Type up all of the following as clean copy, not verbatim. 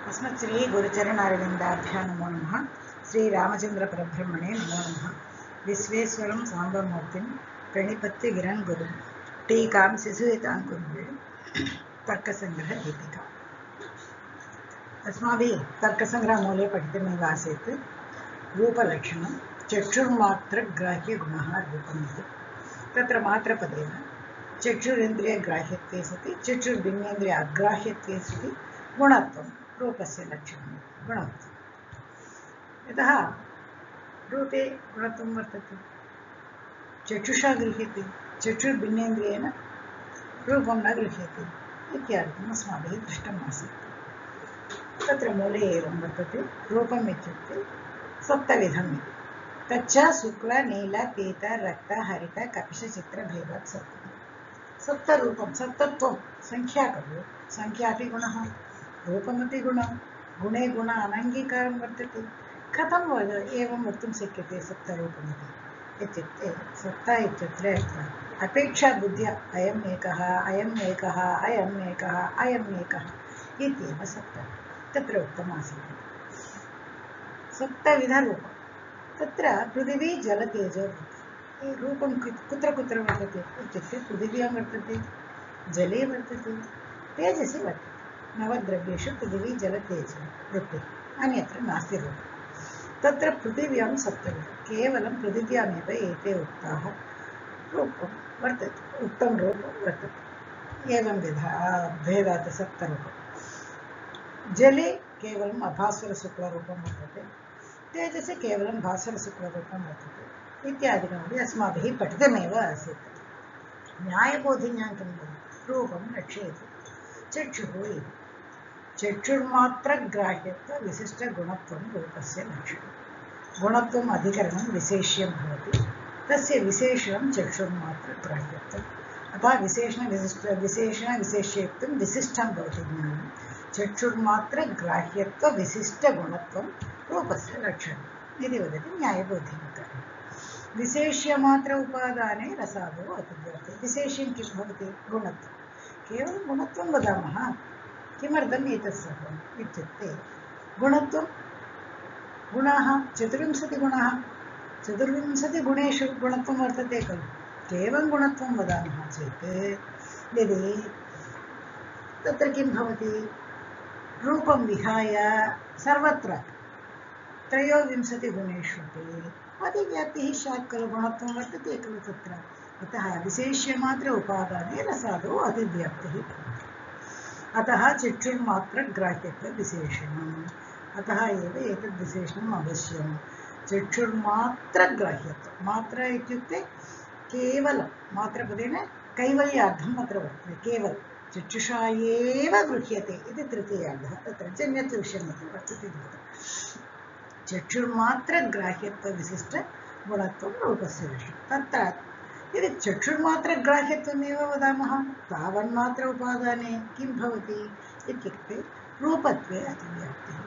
अस्मत् श्री गुरुचरणारविन्दाभ्यां नमो नमः। श्री रामचंद्र परब्रह्मणे नमो नमः। विश्वेश्वरं सांबमूर्तिं प्रणिपत्य गिरं गुरुं टीकां शिशुयतां कुर्वे तर्कसंग्रह दीपिका। अस्माभिः तर्कसंग्रहमूले पठितमेव आसीत् रूपलक्षणं चक्षुर्मात्रग्राह्यगुणः रूपमिति। तत्र मात्रपदेन चक्षुरिन्द्रियग्राह्यत्वे सति चक्षुर्भिन्नेन्द्रिय अग्राह्यत्वे सति गुणत्वं रूपस्य लक्षणं गुणत्वं। यतः रूपे गुणत्वं वर्तते, चक्षुषा गृह्यते, चक्षुर्भिन्नेन्द्रियेण रूपं न गृह्यते इत्यादिकम् अस्माभिः दृष्टम् आसीत्। तत्र मूले एवं वर्तते, रूपम् इत्युक्ते सप्तविधम् इति। तच्च शुक्ल नील पीत रक्त हरित कपिशचित्रभेदात् सप्तम्। सप्तरूपं सप्तत्वं संख्या खलु, संख्यापि गुणः, रूपमपि गुणः, गुणे गुण अनङ्गीकारं वर्तते। कथं एवं वक्तुं शक्यते सप्तरूपमिति इत्युक्ते सप्त इत्यत्र अपेक्षा बुद्ध्या अयम् एकः अयम् एकः अयम् एकः अयम् एकः इत्येव सप्त तत्र उक्तमासीत्। सप्तविधरूपं तत्र पृथिवी जलतेजो रूपं कुत्र कुत्र वर्तते इत्युक्ते पृथिव्यां वर्तते, जले वर्तते, तेजसि वर्तते। नवद्रव्येषु पृथिवी जलतेजो वृत्तिः, अन्यत्र नास्ति रूपं। तत्र पृथिव्यां सप्तविधं, केवलं पृथिव्यामेव एते उक्ताः रूपं वर्तते, उक्तं रूपं वर्तते। एवं भेदात् सप्तरूपं। जले केवलम् अभास्वरशुक्लरूपं वर्तते, तेजसि केवलं भास्वरशुक्लरूपं वर्तते इत्यादिकमपि अस्माभिः पठितमेव आसीत्। न्यायबोधिन्यां किं रूपं रक्षयति चक्षुः इति। चक्षुर्मात्रग्राह्यत्व विशिष्टगुणत्वं रूपस्य लक्षणं। गुणत्वम् अधिकरणं विशेष्यं भवति, तस्य विशेषणं चक्षुर्मात्रग्राह्यत्वम्। अतः विशेषणविशेष्यत्वं विशिष्टं भवति ज्ञानं। चक्षुर्मात्रग्राह्यत्व विशिष्टगुणत्वं रूपस्य लक्षणम् इति वदति न्यायबोधिनिकारः। विशेष्यमात्र उपादाने रसादो अतिव्याप्ते। विशेष्यं किं भवति? गुणत्वं। केवलं गुणत्वं वदामः। किमर्थम् एतत् सर्वम् इत्युक्ते गुणत्वं गुणाः 24 गुणाः, 24 गुणेषु गुणत्वं वर्तते खलु। केवलं गुणत्वं वदामः चेत् यदि तत्र किं भवति, रूपं विहाय सर्वत्र 23 गुणेषु अतिव्याप्तिः स्यात् खलु, गुणत्वं वर्तते खलु तत्र। अतः विशेष्यमात्र उपादाने रसादो अतिव्याप्तिः भवति। अतः चक्षुर्मात्रग्राह्यत्व विशेषणम्। अतः एव एतद् विशेषणम् अवश्यं। चक्षुर्मात्रग्राह्यत्वं, मात्रा इत्युक्ते केवलं, मात्रपदेन कैवल्यार्थम् अत्र वर्तते। केवलं चक्षुषा एव गृह्यते इति तृतीयार्धः, तत्र अन्यत् विषयमपि वर्तते। चक्षुर्मात्रग्राह्यत्वविशिष्टगुणत्वं रूपस्य लक्षणं। तत्र यदि चक्षुर्मात्रग्राह्यत्वमेव वदामः, तावन्मात्र उपादाने किं भवति इत्युक्ते रूपत्वे अतिव्याप्तिः।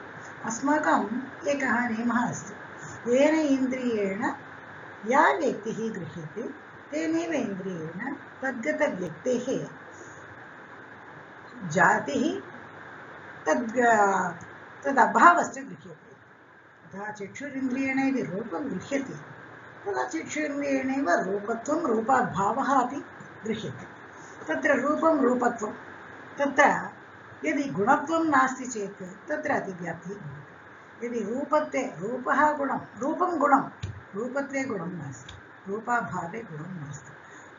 अस्माकम् एकः नियमः अस्ति, येन इन्द्रियेण या व्यक्तिः गृह्यते तेनैव इन्द्रियेण तद्गतव्यक्तेः जातिः तदभावश्च गृह्यते। अतः चक्षुरिन्द्रियेण यदि रूपं गृह्यते तदा चक्षुरिन्द्रियेणैव रूपत्वं रूपाभावः अपि गृह्यते। तत्र रूपं रूपत्वं, तत्र यदि गुणत्वं नास्ति चेत् तत्र अतिव्याप्तिः भवति। यदि रूपत्वे रूपः गुणं, रूपं गुणं, रूपत्वे गुणं नास्ति, रूपाभावे गुणं नास्ति,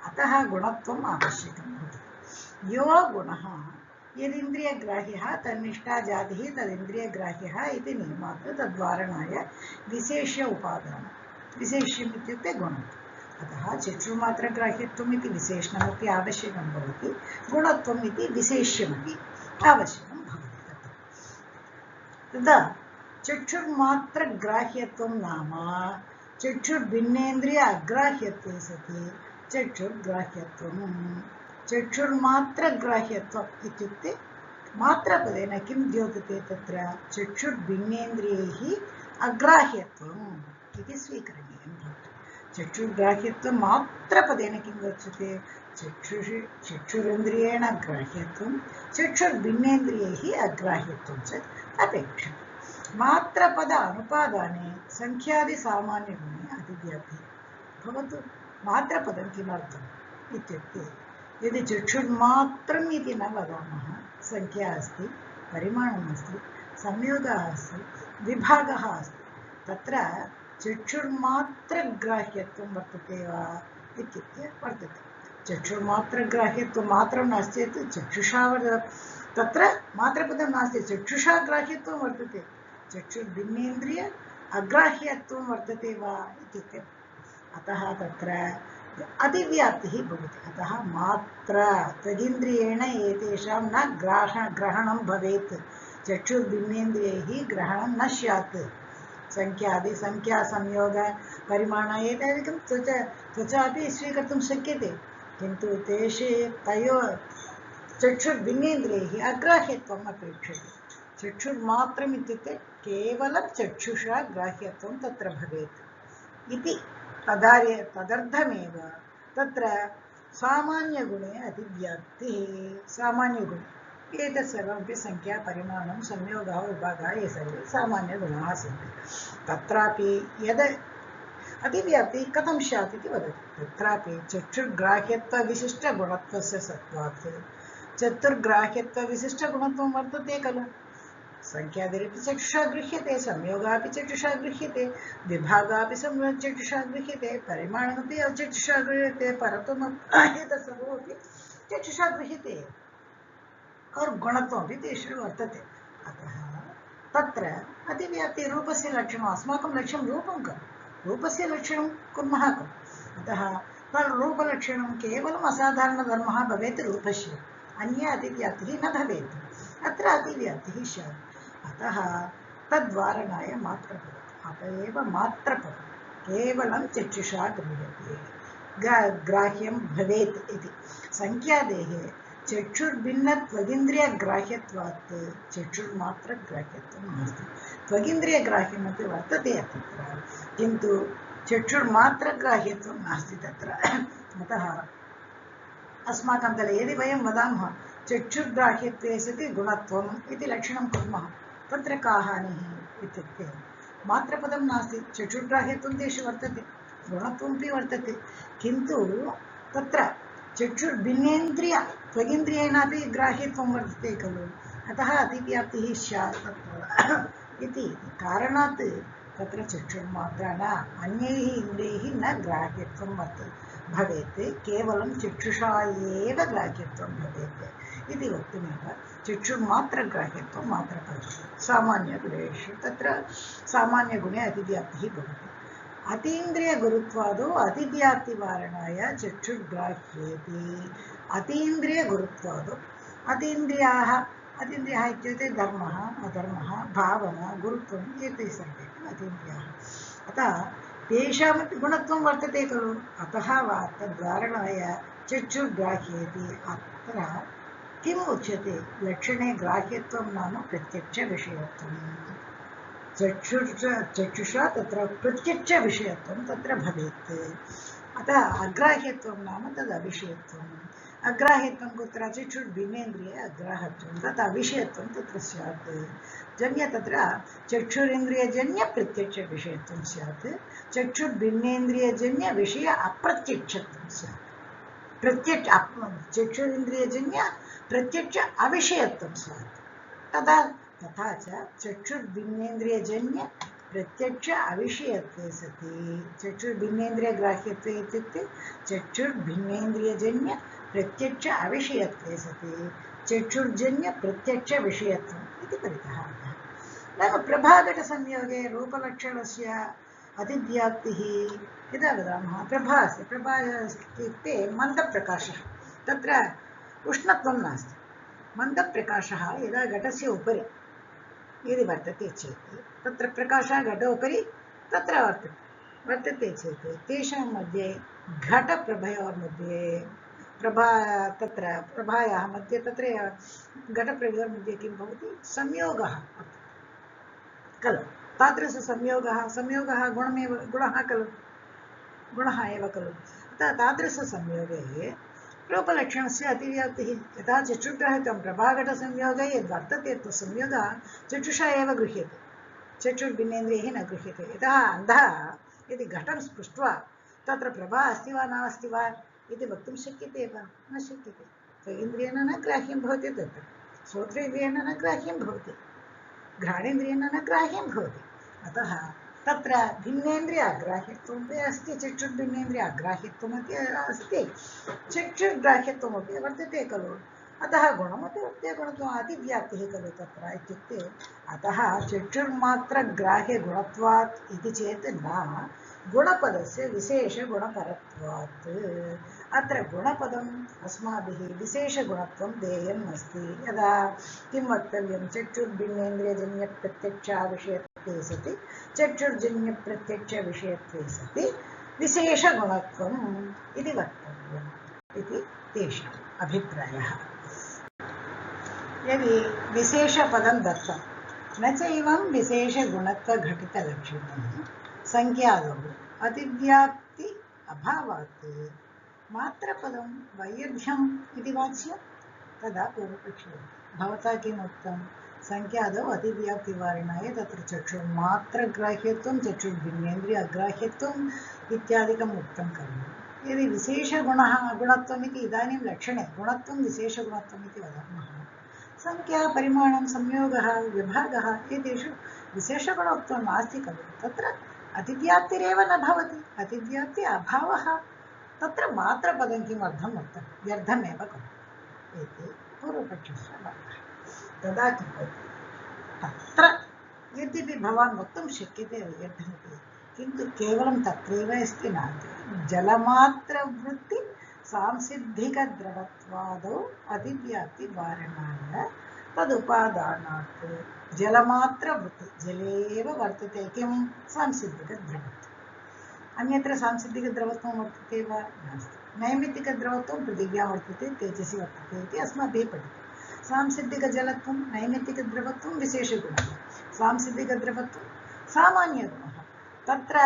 अतः गुणत्वम् आवश्यकं भवति। यो गुणः यदिन्द्रियग्राह्यः तन्निष्ठा जातिः तदिन्द्रियग्राह्यः इति नियमात् तद्वारणाय विशेष्य उपादानं। विशेष्यम् इत्युक्ते गुणम्। अतः चक्षुर्मात्रग्राह्यत्वम् इति विशेषणमपि आवश्यकं भवति, गुणत्वम् इति विशेष्यमपि आवश्यकं भवति। तदा चक्षुर्मात्रग्राह्यत्वं नाम चक्षुर्भिन्नेन्द्रिय अग्राह्यत्वे सति चक्षुर्ग्राह्यत्वम्। चक्षुर्मात्रग्राह्यत्वम् इत्युक्ते मात्रपदेन किं द्योतते, तत्र चक्षुर्भिन्नेन्द्रियैः अग्राह्यत्वम् इति स्वीकरणीयं भवति। चक्षुर्ग्राह्यत्वं मात्रपदेन किं उच्यते, चक्षुरिन्द्रियेण ग्राह्यत्वं चक्षुर्भिन्नेन्द्रियैः अग्राह्यत्वं च अपेक्षते मात्रपद अनुपादाने संख्यादिसामान्यगुणे अतिव्याप्तिः भवतु मात्रपदं किमर्थम् इत्युक्ते यदि चक्षुर्मात्रम् इति न वदामः संख्या अस्ति परिमाणम् अस्ति संयोगः अस्ति विभागः अस्ति तत्र चक्षुर्मात्रग्राह्यत्वं वर्तते वा इत्युक्ते वर्तते चक्षुर्मात्रग्राह्यत्वं मात्रं नास्ति चेत् चक्षुषा तत्र मात्रपदं नास्ति चक्षुषा ग्राह्यत्वं वर्तते चक्षुर्भिन्नेन्द्रिय अग्राह्यत्वं वर्तते वा इत्युक्ते अतः तत्र अतिव्याप्तिः भवति अतः मात्र तदिन्द्रियेण एतेषां न ग्रहणं भवेत् चक्षुर्भिन्नेन्द्रियैः ग्रहणं न स्यात् संख्यादि संख्या संयोग परिमाण एतादृकं त्वचापि स्वीकर्तुं शक्यते किन्तु तेषु तयोः चक्षुर्भिन्नेन्द्रियैः अग्राह्यत्वम् अपेक्षते चक्षुर्मात्रम् इत्युक्ते केवलं चक्षुषा ग्राह्यत्वं तत्र भवेत् इति तदर्थमेव तत्र सामान्यगुणे अतिव्याप्तिः सामान्यगुणे एतत् सर्वमपि संख्या परिमाणं संयोगः विभागः ये सर्वे सामान्यगुणाः सन्ति तत्रापि यद् अतिव्याप्तिः कथं स्यात् इति वदति तत्रापि चक्षुर्ग्राह्यत्वविशिष्टगुणत्वस्य सत्त्वात् चतुर्ग्राह्यत्वविशिष्टगुणत्वं वर्तते खलु संख्यादिरपि चक्षुषा गृह्यते संयोगः अपि चक्षुषा गृह्यते विभागः अपि चक्षुषा गृह्यते परिमाणमपि चक्षुषा गृह्यते परत्वम् एतत् सर्वमपि चक्षुषा गृह्यते और गुणत्वमपि तेषु वर्तते अतः तत्र अतिव्याप्ति रूपस्य लक्षणम् अस्माकं लक्ष्यं रूपं खलु रूपस्य लक्षणं कुर्मः खलु अतः रूपलक्षणं केवलम् असाधारणधर्मः भवेत् रूपस्य अन्य अतिव्याप्तिः न भवेत् अत्र अतिव्याप्तिः स्यात् अतः तद्वारणाय मात्रपदम् अत एव मात्रपदं केवलं चक्षुषा गृह्यते ग्राह्यं भवेत् इति संख्यादेः चक्षुर्भिन्नत्वगिन्द्रियग्राह्यत्वात् चक्षुर्मात्रग्राह्यत्वं नास्ति त्वगिन्द्रियग्राह्यमपि वर्तते तत्र किन्तु चक्षुर्मात्रग्राह्यत्वं नास्ति तत्र अतः अस्माकं तले यदि वयं वदामः चक्षुर्ग्राह्यत्वे सति गुणत्वम् इति लक्षणं कुर्मः तत्र का हानिः इत्युक्ते मात्रपदं नास्ति चक्षुर्ग्राह्यत्वं तेषु वर्तते गुणत्वमपि वर्तते किन्तु तत्र चक्षुर्भिन्नेन्द्रिय त्वगिन्द्रियेणापि ग्राह्यत्वं वर्तते खलु अतः अतिव्याप्तिः स्यात् तत्र इति कारणात् तत्र चक्षुर्मात्र न अन्यैः इन्द्रियैः न ग्राह्यत्वं भवेत् केवलं चक्षुषा एव ग्राह्यत्वं भवेत् इति वक्तुमेव चक्षुर्मात्रग्राह्यत्वं मात्रपदं सामान्यगुणेषु तत्र सामान्यगुणे अतिव्याप्तिः भवति अतीन्द्रियगुरुत्वादो अतिव्याप्तिवारणाय चक्षुर्ग्राह्येति अतीन्द्रियगुरुत्वादो अतीन्द्रियाः इत्युक्ते धर्मः अधर्मः भावना गुरुत्वम् एते सर्वे अतीन्द्रियाः अतः तेषामपि गुणत्वं वर्तते खलु अतः वा तद्वारणाय चक्षुर्ग्राह्येति अत्र किम् उच्यते लक्षणे ग्राह्यत्वं नाम प्रत्यक्षविषयत्वं चक्षुषा तत्र प्रत्यक्षविषयत्वं तत्र भवेत् अतः अग्राह्यत्वं नाम तद् अविषयत्वम् अग्राह्यत्वं कुत्र चक्षुर्भिन्नेन्द्रिये अग्राह्यत्वं तत् अविषयत्वं तत्र स्यात् जन्य तत्र चक्षुरिन्द्रियजन्य प्रत्यक्षविषयत्वं स्यात् चक्षुर्भिन्नेन्द्रियजन्य विषय अप्रत्यक्षत्वं स्यात् चक्षुरिन्द्रियजन्य प्रत्यक्ष अविषयत्वं स्यात् तथा च चक्षुर्भिन्नेन्द्रियजन्य प्रत्यक्ष अविषयत्वे सति चक्षुर्भिन्नेन्द्रियग्राह्यत्वे इत्युक्ते चक्षुर्भिन्नेन्द्रियजन्य प्रत्यक्ष अविषयत्वे सति चक्षुर्जन्य प्रत्यक्ष विषयत्वम् इति परितः नाम प्रभाघटसंयोगे रूपलक्षणस्य अतिव्याप्तिः यदा वदामः प्रभा अस्ति प्रभा इत्युक्ते मन्दप्रकाशः तत्र उष्णत्वं नास्ति मन्दप्रकाशः यदा घटस्य उपरि यदि वर्तते चेत् तत्र प्रकाशः घटोपरि तत्र वर्तते चेत् तेषां मध्ये घटप्रभयोः मध्ये तत्र प्रभायाः मध्ये तत्र घटप्रभयोः मध्ये किं भवति संयोगः खलु तादृशसंयोगः गुणः एव खलु अतः तादृशसंयोगे रूपलक्षणस्य अतिव्याप्तिः। यथा चक्षुर्ग्राह्यत्वं प्रभाघटसंयोगे यद्वर्तते तत्संयोगः चक्षुषा एव गृह्यते, चक्षुर्भिन्नेन्द्रियैः न गृह्यते। यतः अन्धः यदि घटं स्पृष्ट्वा तत्र प्रभा अस्ति वा नास्ति वा इति वक्तुं शक्यते वा? न शक्यते। त्वगिन्द्रियेण न ग्राह्यं भवति, तत्र श्रोत्रेन्द्रियेण न ग्राह्यं भवति, घ्राणेन्द्रियेण न ग्राह्यं भवति। अतः तत्र भिन्नेन्द्रियाग्राह्यत्वमपि अस्ति, चक्षुर्भिन्नेन्द्रियाग्राह्यत्वमपि अस्ति, चक्षुर्ग्राह्यत्वमपि वर्तते खलु। अतः गुणमपि वर्तते, गुणत्वम् अतिव्याप्तिः खलु तत्र इत्युक्ते। अतः चक्षुर्मात्रग्राह्यगुणत्वात् इति चेत् न, गुणपदस्य विशेषगुणपरत्वात्। अत्र गुणपदम् अस्माभिः विशेषगुणत्वं देयम् अस्ति। यदा किं वक्तव्यं, चक्षुर्भिन्नेन्द्रियजन्यप्रत्यक्षाविषयत्वे सति चक्षुर्जन्यप्रत्यक्षविषयत्वे सति विशेषगुणत्वम् इति वक्तव्यम् इति तेषाम् अभिप्रायः। यदि विशेषपदं दत्तं न चैवं विशेषगुणत्वघटितलक्षणं संख्यादौ अतिव्याप्ति अभावात् मात्रपदं वैयर्थ्यम् इति वाच्यं, तदा पूर्वपक्षः भवता किम् उक्तं, संख्यादौ अतिव्याप्तिवारणाय तत्र चक्षुर्मात्रग्राह्यत्वं चक्षुर्भिन्नेन्द्रिय अग्राह्यत्वम् इत्यादिकम् उक्तं खलु। यदि विशेषगुणः गुणत्वम् इति इदानीं लक्षणे गुणत्वं विशेषगुणत्वम् इति वदामः, संख्या परिमाणं संयोगः विभागः एतेषु विशेषगुणत्वं नास्ति खलु, तत्र अतिव्याप्तिरेव न भवति, अतिव्याप्ति अभावः, तत्र मात्रपदं किमर्थम् उक्तं, व्यर्थमेव खलु इति पूर्वपक्षस्य वादः। तदा किं भवति, तत्र यद्यपि भवान् वक्तुं शक्यते व्यर्थमिति, किन्तु केवलं तत्रैव अस्ति न, जलमात्रवृत्ति सांसिद्धिकद्रवत्वादौ अतिव्याप्तिवारणाय तदुपादानात् जलमात्रवृत्ति, जले एव वर्तते किं, सांसिद्धिकद्रवत्वम्। अन्यत्र सांसिद्धिकद्रवत्वं वर्तते वा? नास्ति। नैमित्तिकद्रवत्वं पृथिव्यां वर्तते, तेजसि वर्तते इति अस्माभिः पठितं। सांसिद्धिकजलत्वं, नैमित्तिकद्रवत्वं विशेषगुणः, सांसिद्धिकद्रवत्वं सामान्यगुणः। तत्र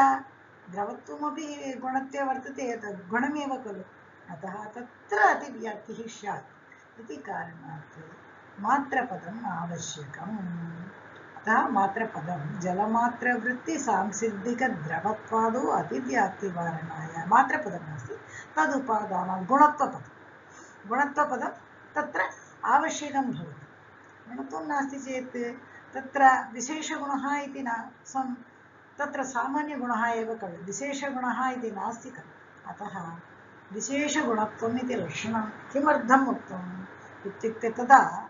द्रवत्वमपि गुणत्वे वर्तते, तद् गुणमेव खलु। अतः तत्र अतिव्याप्तिः स्यात् इति कारणात् मात्रपदम् आवश्यकम्। अतः मात्रपदं जलमात्रवृत्ति सांसिद्धिकद्रवत्वादौ अतिव्याप्तिवारणाय मात्रपदम् अस्ति, तदुपादानं गुणत्वपदं, गुणत्वपदं तत्र आवश्यकं भवति। गुणत्वं नास्ति चेत् तत्र विशेषगुणः इति न, तत्र सामान्यगुणः एव खलु, विशेषगुणः इति नास्ति खलु। अतः विशेषगुणत्वम् इति लक्षणं किमर्थम् उक्तम् इत्युक्ते, तदा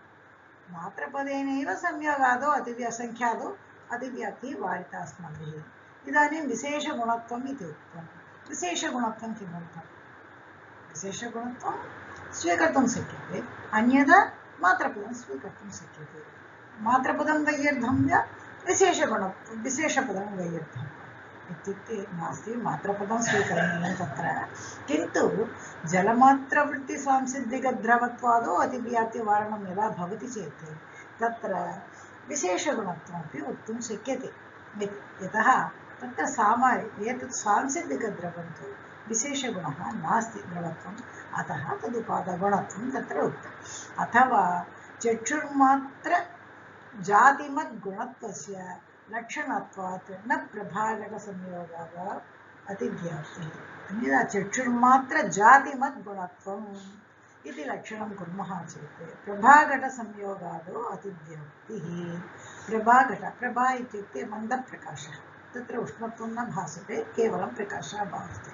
मात्रपदेनैव संयोगादौ संख्यादौ अतिव्याप्तिः वारिता अस्माभिः। इदानीं विशेषगुणत्वम् इति उक्तं, विशेषगुणत्वं किमर्थं, विशेषगुणत्वं स्वीकर्तुं शक्यते, अन्यथा मात्रपदं स्वीकर्तुं शक्यते। मात्रपदं वैयर्थं वा विशेषगुणत्वं विशेषपदं वैयर्थम् इत्युक्ते नास्ति, मात्रपदं स्वीकरणीयं तत्र। किन्तु जलमात्रवृत्ति सांसिद्धिकद्रवत्वादौ अतिव्याप्तिवारणं यदा भवति चेत् तत्र विशेषगुणत्वमपि वक्तुं शक्यते। यतः तत्र एतत् सांसिद्धिकद्रवं तु विशेषगुणः नास्ति द्रवत्वम्, अतः तदुपादगुणत्वं तत्र उक्तम्। अथवा चक्षुर्मात्र जातिमद्गुणत्वस्य लक्षणत्वात् न प्रभाघटसंयोगः अतिव्याप्तिः। अन्यथा चक्षुर्मात्र जातिमद्गुणत्वम् इति लक्षणं कुर्मः चेत् प्रभाघटसंयोगादौ अतिव्याप्तिः। प्रभा इत्युक्ते मन्दप्रकाशः, तत्र उष्णत्वं न भासते, केवलं प्रकाशः भासते।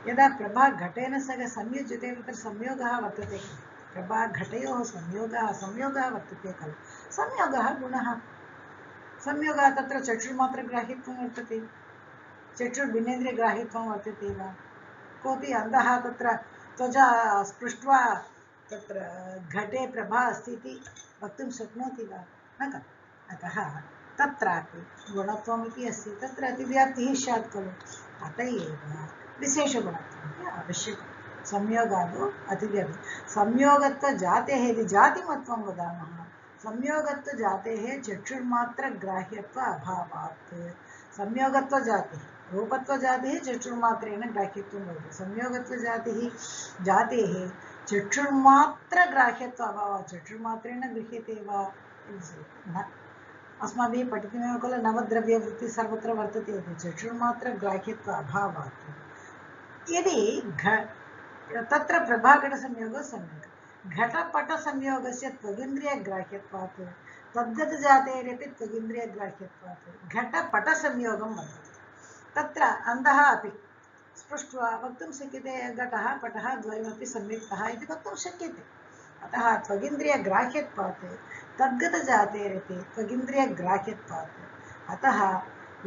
यदा प्रभा घटेन सह संयुज्यते तत्र संयोगः वर्तते खलु, प्रभाघटयोः संयोगः वर्तते खलु, संयोगः गुणः। संयोगः तत्र चक्षुर्मात्रग्राह्यत्वं वर्तते, चक्षुर्भिन्नेन्द्रियग्राह्यत्वं वर्तते वा? कोऽपि अन्धः तत्र त्वचा स्पृष्ट्वा तत्र घटे प्रभा अस्ति इति वक्तुं शक्नोति वा? न खलु। अतः तत्रापि गुणत्वमिति अस्ति, तत्र अतिव्याप्तिः स्यात् खलु। अत एव विशेषगुणत्वमपि आवश्यकं। संयोगादौ अतिव्याप्ति, संयोगत्वजातेः यदि जातिमत्वं वदामः, संयोगत्वजातेः चक्षुर्मात्रग्राह्यत्व अभावात्, संयोगत्वजातिः रूपत्वजातिः चक्षुर्मात्रेण ग्राह्यत्वं भवति, संयोगत्वजातिः जातेः चक्षुर्मात्रग्राह्यत्व अभावात् चक्षुर्मात्रेण गृह्यते वा न अस्माभिः पठितमेव खलु नवद्रव्यवृत्तिः सर्वत्र वर्तते इति चक्षुर्मात्रग्राह्यत्व अभावात् यदि तत्र प्रभाघटसंयोगः सम्यक् घटपटसंयोगस्य त्वगिन्द्रियग्राह्यत्वात् तद्गतजातेरपि त्वगिन्द्रियग्राह्यत्वात् घटपटसंयोगं वर्तते तत्र अन्तः अपि स्पृष्ट्वा वक्तुं शक्यते घटः पटः द्वयमपि संयुक्तः इति वक्तुं शक्यते अतः त्वगिन्द्रियग्राह्यत्वात् तद्गतजातेरपि त्वगिन्द्रियग्राह्यत्वात् अतः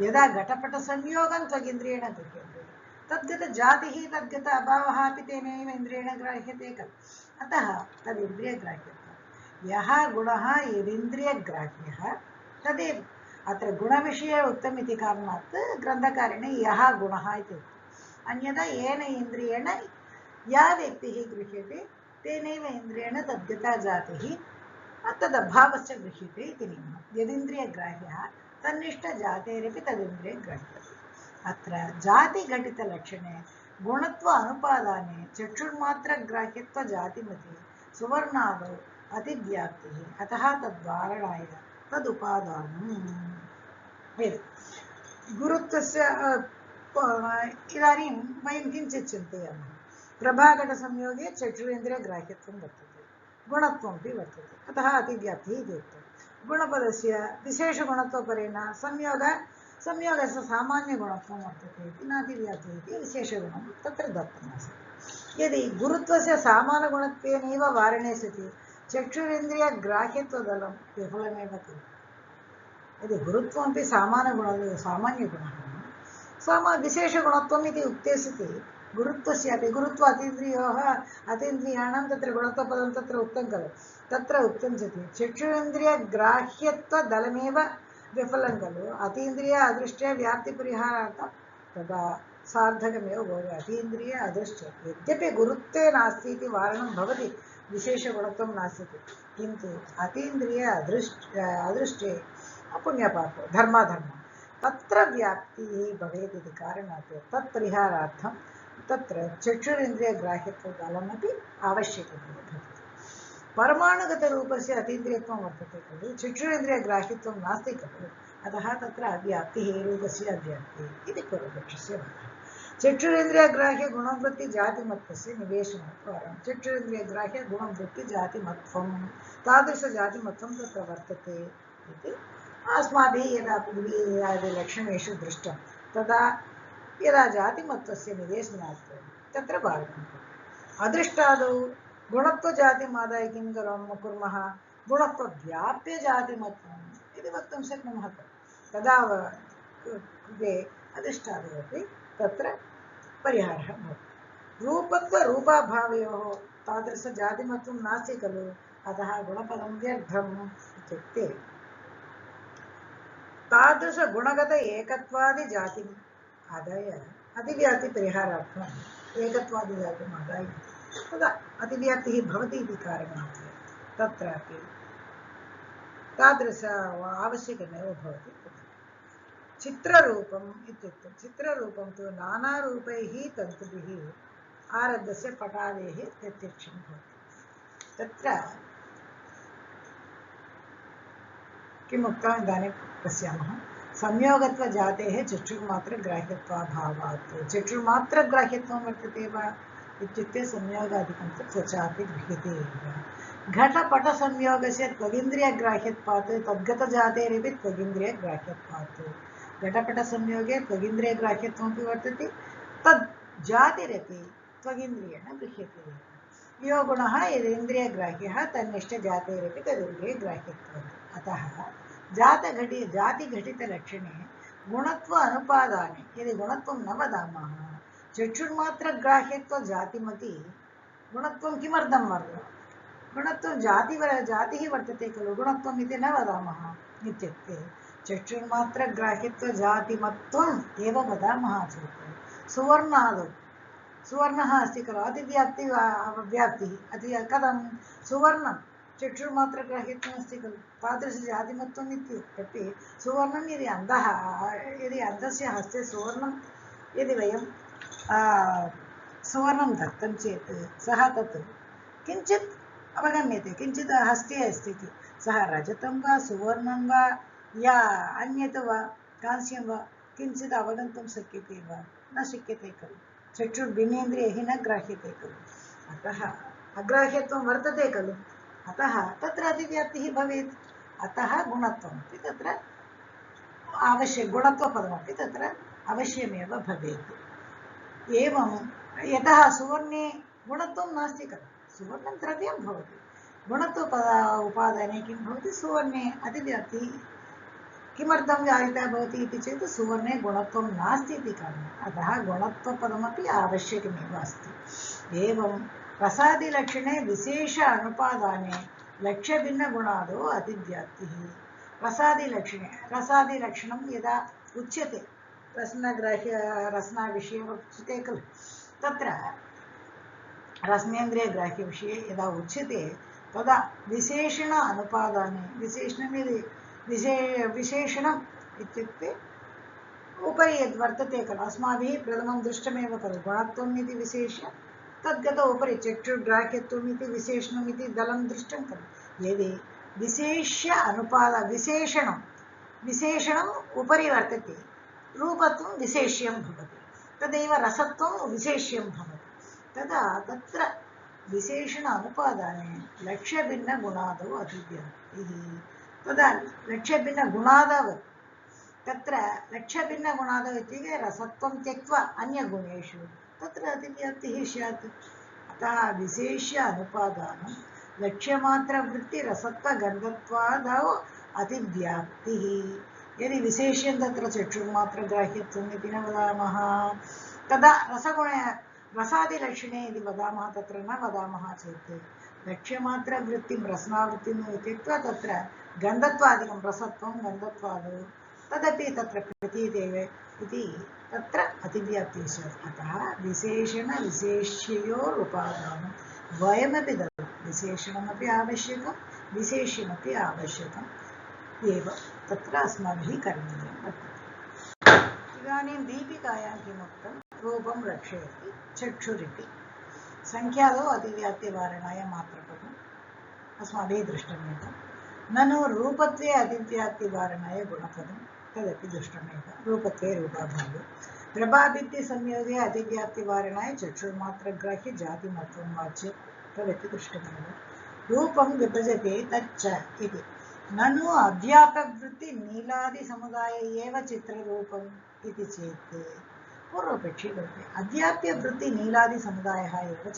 यदा घटपटसंयोगं त्वगिन्द्रियेण गृह्यते तद्गतजातिः तद्गत अभावः अपि तेनैव इन्द्रियेण ग्राह्यते खलु अतः तदिन्द्रियग्राह्यत्वं यः गुणः यदिन्द्रियग्राह्यः तदेव अत्र गुणविषये उक्तम् इति कारणात् ग्रन्थकारेण यः गुणः इति उक्तम् अन्यथा येन इन्द्रियेण या व्यक्तिः गृह्यते तेनैव इन्द्रियेण तद्गता जातिः तदभावश्च गृह्यते इति नियमः यदिन्द्रियग्राह्यः तन्निष्ठजातेरपि तदिन्द्रियग्राह्यते अत्र जातिघटितलक्षणे गुणत्व अनुपादाने चक्षुर्मात्रग्राह्यत्वजातिमति सुवर्णादौ अतिव्याप्तिः अतः तद्वारणाय तदुपादानम् गुरुत्वस्य इदानीं वयं किञ्चित् चिन्तयामः प्रभाघटसंयोगे चक्षुरेन्द्रियग्राह्यत्वं वर्तते गुणत्वमपि वर्तते अतः अतिव्याप्तिः इति उक्तं गुणपदस्य विशेषगुणत्वपरेण संयोगस्य सामान्यगुणत्वं वर्तते इति नातिव्याप्तिः इति विशेषगुणं तत्र दत्तमस्ति यदि गुरुत्वस्य सामान्यगुणत्वेनैव वारणे सति चक्षुरेन्द्रियग्राह्यत्वदलं विफलमेव खलु यदि गुरुत्वमपि सामान्यगुणः विशेषगुणत्वम् इति उक्ते सति गुरुत्वस्यापि गुरुत्व अतीन्द्रियोः अतीन्द्रियाणां तत्र गुणत्वपदं तत्र उक्तं खलु तत्र उक्तं सति चक्षुरेन्द्रियग्राह्यत्वदलमेव विफलं खलु अतीन्द्रिय अदृष्ट्या व्याप्तिपरिहारार्थं तदा सार्थकमेव भवति अतीन्द्रिय अदृष्ट्य यद्यपि गुरुत्वे नास्ति इति वारणं भवति विशेषगुणत्वं नास्ति किन्तु अतीन्द्रिय अदृष्टे पुण्यपापो धर्माधर्मः तत्र व्याप्तिः भवेत् इति कारणात् तत्परिहारार्थं तत्र चक्षुरेन्द्रियग्राह्यत्वदलमपि आवश्यकं भवति परमाणुगतरूपस्य अतीन्द्रियत्वं वर्तते खलु चक्षुरेन्द्रियग्राह्यत्वं नास्ति खलु अतः तत्र अव्याप्तिः रूपस्य अव्याप्तिः इति पूर्वपक्षस्य वादः चक्षुरेन्द्रियग्राह्यगुणवृत्तिजातिमत्वस्य निवेशनद्वारा चक्षुरेन्द्रियग्राह्यगुणवृत्तिजातिमत्वं तादृशजातिमत्वं तत्र वर्तते इति अस्माभिः यदा लक्षणेषु दृष्टं तदा यदा जातिमत्वस्य निवेशनात् तत्र बालकम् अदृष्टादौ गुणत्वजातिमादाय किं कुर्मः गुणत्वव्याप्यजातिमत्वम् इति वक्तुं शक्नुमः तदा कृते अदृष्टादौ तत्र परिहारः भवति रूपत्वरूपाभावयोः तादृशजातिमत्वं नास्ति खलु अतः गुणपदं व्यर्थम् इत्युक्ते तादृशगुणगत एकत्वादिजातिम् आदाय अतिव्याप्तिपरिहारार्थम् एकत्वादिजातिम् आदाय तदा अतिव्याप्तिः भवति इति कारणात् तत्रापि तादृश आवश्यकमेव भवति चित्ररूपम् इत्युक्तं चित्ररूपं तु नानारूपैः तन्तुभिः आरब्धस्य पटादेः प्रत्यक्षं भवति तत्र किम् उक्तम् इदानीं पश्यामः संयोगत्वजातेः चक्षुर्मात्रग्राह्यत्वाभावात् चक्षुर्मात्रग्राह्यत्वं वर्तते वा इत्युक्ते संयोगादिकं त्वचापि गृह्यते एव घटपटसंयोगस्य त्वगिन्द्रियग्राह्यत्वात् तद्गतजातेरपि त्वगिन्द्रियग्राह्यत्वात् घटपटसंयोगे त्वगिन्द्रियग्राह्यत्वमपि वर्तते तद् जातिरपि त्वगिन्द्रियेण गृह्यते यो गुणः यदिन्द्रियग्राह्यः तन्निष्ठजातेरपि तदिन्द्रियग्राह्यत्वात् अतः जातिघटितलक्षणे गुणत्व अनुपादाने यदि गुणत्वं न वदामः चक्षुर्मात्रग्राह्यत्वजातिमति गुणत्वं किमर्थं वर्तते गुणत्वं जातिः वर्तते खलु गुणत्वम् इति न वदामः इत्युक्ते चक्षुर्मात्रग्राह्यत्वजातिमत्वम् एव वदामः चेत् सुवर्णादौ सुवर्णः अस्ति खलु अतिव्याप्तिः व्याप्तिः अति कथं सुवर्णं चक्षुर्मात्रग्राह्यत्वम् अस्ति खलु तादृशजातिमत्वम् इत्युक्ते सुवर्णं यदि अन्धस्य हस्ते सुवर्णं यदि वयं सुवर्णं दत्तं चेत् सः तत् किञ्चित् अवगम्यते, किञ्चित् हस्ते अस्ति इति। सः रजतं वा सुवर्णं वा या अन्यत् वा कांस्यं वा किञ्चित् अवगन्तुं शक्यते वा? न शक्यते खलु। चक्षुर्भिन्नेन्द्रियैः न ग्राह्यते खलु। अतः अग्राह्यत्वं वर्तते खलु। अतः तत्र अतिव्याप्तिः भवेत्। अतः गुणत्वमपि तत्र गुणत्वपदमपि तत्र अवश्यमेव भवेत्। एवं यतः सुवर्णे गुणत्वं नास्ति खलु। सुवर्णं द्रव्यं भवति, गुणत्व उपादाने किं भवति? सुवर्णे अतिव्याप्तिः किमर्थं व्याहृता भवति इति चेत् सुवर्णे गुणत्वं नास्ति इति कारणेन। अतः गुणत्वपदमपि आवश्यकमेव अस्ति। एवं रसादिलक्षणे विशेष अनुपादाने लक्ष्यभिन्नगुणादौ अतिव्याप्तिः। रसादिलक्षणं यदा उच्यते, रसनाविषये उच्यते खलु, तत्र रसनेन्द्रियग्राह्यविषये यदा उच्यते तदा विशेषण अनुपादाने, विशेषणम् इत्युक्ते उपरि यद्वर्तते खलु, अस्माभिः प्रथमं दृष्टमेव खलु, गुणत्वम् इति विशेष्य तद्गत उपरि चक्षुर्ग्राह्यत्वम् इति विशेषणम् इति दलं दृष्टं खलु। यदि विशेष्य विशेषणम् उपरि वर्तते, रूपत्वं विशेष्यं भवति, तदैव रसत्वं विशेष्यं भवति। तदा तत्र विशेषण अनुपादाने लक्ष्यभिन्नगुणादौ अतिव्याप्तिः। तदा लक्ष्यभिन्नगुणादौ, तत्र लक्ष्यभिन्नगुणादौ इत्युक्ते रसत्वं त्यक्त्वा अन्यगुणेषु तत्र अतिव्याप्तिः स्यात्। अतः विशेष्य अनुपादानं लक्ष्यमात्रवृत्तिरसत्वगन्धत्वादौ अतिव्याप्तिः। यदि विशेष्यं तत्र चक्षुर्मात्रग्राह्यत्वम् इति न वदामः, तदा रसादिलक्षणे यदि वदामः तत्र न वदामः चेत् लक्ष्यमात्रवृत्तिं रसनावृत्तिं त्यक्त्वा तत्र गन्धत्वादिकं रसत्वं गन्धत्वादौ तदपि तत्र प्रतीतेव इति तत्र अतिव्याप्तिः स्यात्। अतः विशेषणविशेष्ययोरुपादानं द्वयमपि ददाति, विशेषणमपि आवश्यकं विशेष्यमपि आवश्यकम् एव तत्र अस्माभिः करणीयं वर्तते। इदानीं दीपिकायां किमुक्तं? रूपं रक्षयति चक्षुरिति। संख्यादौ अतिव्याप्तिवारणाय मात्रपदम् अस्माभिः दृष्टमेव। ननु रूपत्वे अतिव्याप्तिवारणाय गुणपदं तदपि दृष्टमेव। रूपत्वे रूपाभावे प्रभाभित्तिसंयोगे अतिव्याप्तिवारणाय चक्षुर्मात्रग्राह्य जातिमत्वं वाच्य तदपि दृष्टमेव। रूपं विभजते तच्च इति। ननु अव्यापवृत्ति नीलादिसमुदाय एव चित्ररूपम् इति चेत् पूर्वपक्षी भवति। अव्याप्यवृत्ति नीलादिसमुदायः एव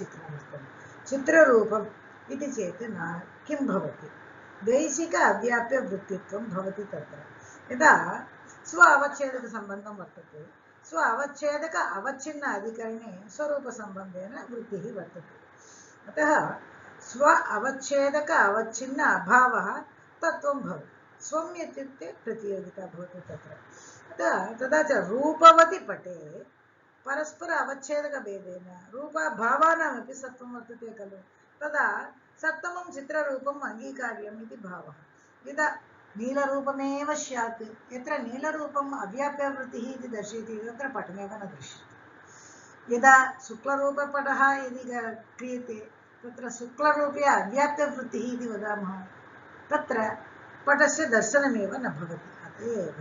चित्ररूपम् इति चेत् न किं भवति? दैशिक अव्याप्यवृत्तित्वं भवति तत्र। यदा स्व अवच्छेदकसम्बन्धं वर्तते, स्व अवच्छेदक अवच्छिन्न अधिकरणे स्वरूपसम्बन्धेन वृत्तिः वर्तते। अतः स्व अवच्छेदक अवच्छिन्न अभावः तत्त्वं भवति। स्वम् इत्युक्ते प्रतियोगिता भवति तत्र। तदा च रूपवति पटे परस्पर अवच्छेदकभेदेन रूपभावानामपि सत्त्वं वर्तते खलु। तदा सप्तमं चित्ररूपम् अङ्गीकार्यम् इति भावः। यदा नीलरूपमेव स्यात्, यत्र नीलरूपम् अव्याप्यवृत्तिः इति दर्शयति तत्र पटमेव न दृश्यते। यदा शुक्लरूपपटः यदि क्रियते तत्र शुक्लरूपे अव्याप्यवृत्तिः इति वदामः, तत्र पटस्य दर्शनमेव न भवति। अत एव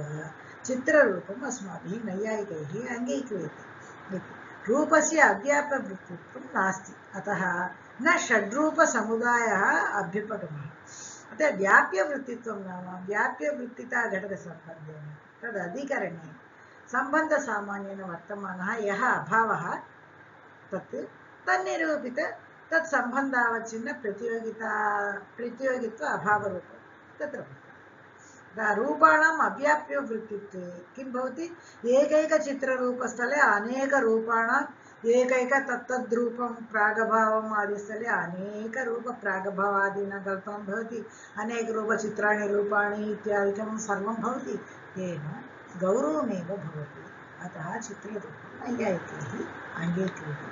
चित्ररूपम् अस्माभिः नैयायिकैः अङ्गीक्रियते। रूपस्य अव्याप्यवृत्तित्वं नास्ति, अतः न षड्रूपसमुदायः अभ्युपगमः। अतः व्याप्यवृत्तित्वं नाम व्याप्यवृत्तिता घटकसम्बन्धेन तदधिकरणे सम्बन्धसामान्येन वर्तमानः यः अभावः तन्निरूपित तत्सम्बन्धावच्छिन्न प्रतियोगित्व अभावरूपं तत्र रूपाणाम् अव्याप्यवृत्तित्वे किं भवति? एकैकचित्ररूपस्थले अनेकरूपाणाम् एकैक तत्तद्रूपं प्रागभावम् आदिस्थले अनेकरूपप्रागभावादीनां कल्पनं भवति। अनेकरूपचित्राणि रूपाणि इत्यादिकं सर्वं भवति, तेन गौरवमेव भवति। अतः चित्ररूपं नैयायिकैः अङ्गीक्रियते।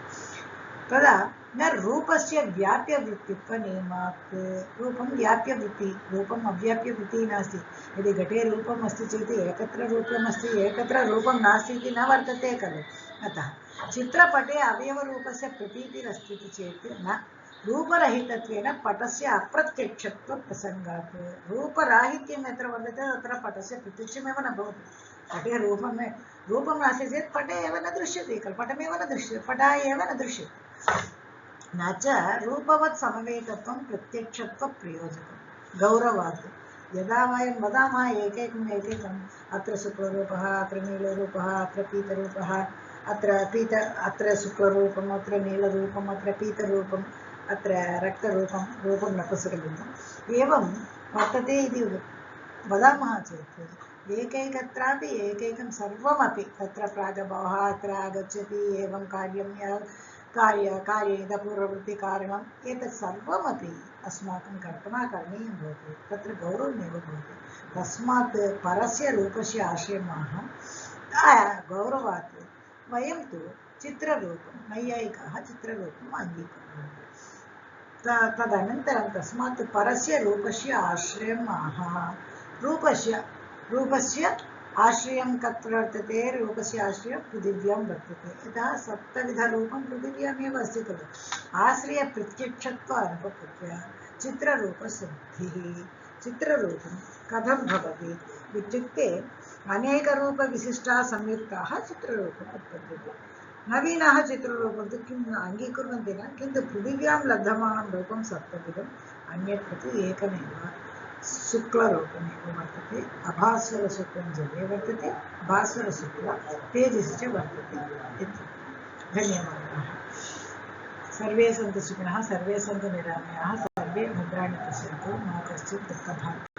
तदा न रूपस्य व्याप्यवृत्तित्वनियमात्। रूपं व्याप्यवृत्ति, रूपम् अव्याप्यवृत्तिः नास्ति। यदि घटे रूपम् अस्ति चेत् एकत्र रूपमस्ति, एकत्र रूपं नास्ति इति न वर्तते खलु। अतः चित्रपटे अवयवरूपस्य प्रतीतिरस्ति चेत् न रूपरहितत्वेन पटस्य अप्रत्यक्षत्वप्रसङ्गात् रूपराहित्यं यत्र वर्तते तत्र पटस्य प्रत्यक्षमेव न भवति पटे रूपं नास्ति चेत् पटे एव न दृश्यते खलु पटमेव न दृश्यते पटः एव न दृश्यते न च रूपवत् समवेतत्वं प्रत्यक्षत्वप्रयोजकं गौरवात् यदा वयं वदामः एकैकम् अत्र शुक्लरूपः अत्र नीलरूपः अत्र पीतरूपः अत्र शुक्लरूपम् अत्र नीलरूपम् अत्र पीतरूपम् अत्र रक्तरूपं रूपं नपुंसकलिङ्गम् एवं वर्तते इति वदामः चेत् एकैकत्रापि एकैकं सर्वमपि तत्र प्रागभावः अत्र आगच्छति एवं कार्यपूर्ववृत्तिकारणम् एतत् सर्वमपि अस्माकं कल्पना करणीयं भवति तत्र गौरवमेव भवति तस्मात् परस्य रूपस्य आश्रयमाः गौरवात् वयं तु चित्ररूपं नैयायिकाः चित्ररूपम् अङ्गीकुर्वन्ति तदनन्तरं तस्मात् परस्य रूपस्य आश्रयम् आह रूपस्य आश्रयं कत्र वर्तते रूपस्य आश्रयं पृथिव्यां वर्तते यतः सप्तविधरूपं पृथिव्यामेव अस्ति खलु आश्रयप्रत्यक्षत्व अनुपपत्य चित्ररूपसिद्धिः चित्ररूपं कथं भवति इत्युक्ते अनेकरूपविशिष्टाः संयुक्ताः चित्ररूपम् उत्पद्यते नवीनः चित्ररूपं तु किम् अङ्गीकुर्वन्ति न किन्तु पृथिव्यां लभ्यमानं रूपं सप्तविधम् अन्यत्र तु एकमेव शुक्लरूपमेव वर्तते अभास्वरशुक्लं जले वर्तते भास्वरशुक्ल तेजसि च वर्तते इति धन्यवादाः सर्वे सन्तु सुखिनः सर्वे सन्तु निरामयाः सर्वे भद्राणि पश्यन्तु मा कश्चित् दुःखभाग्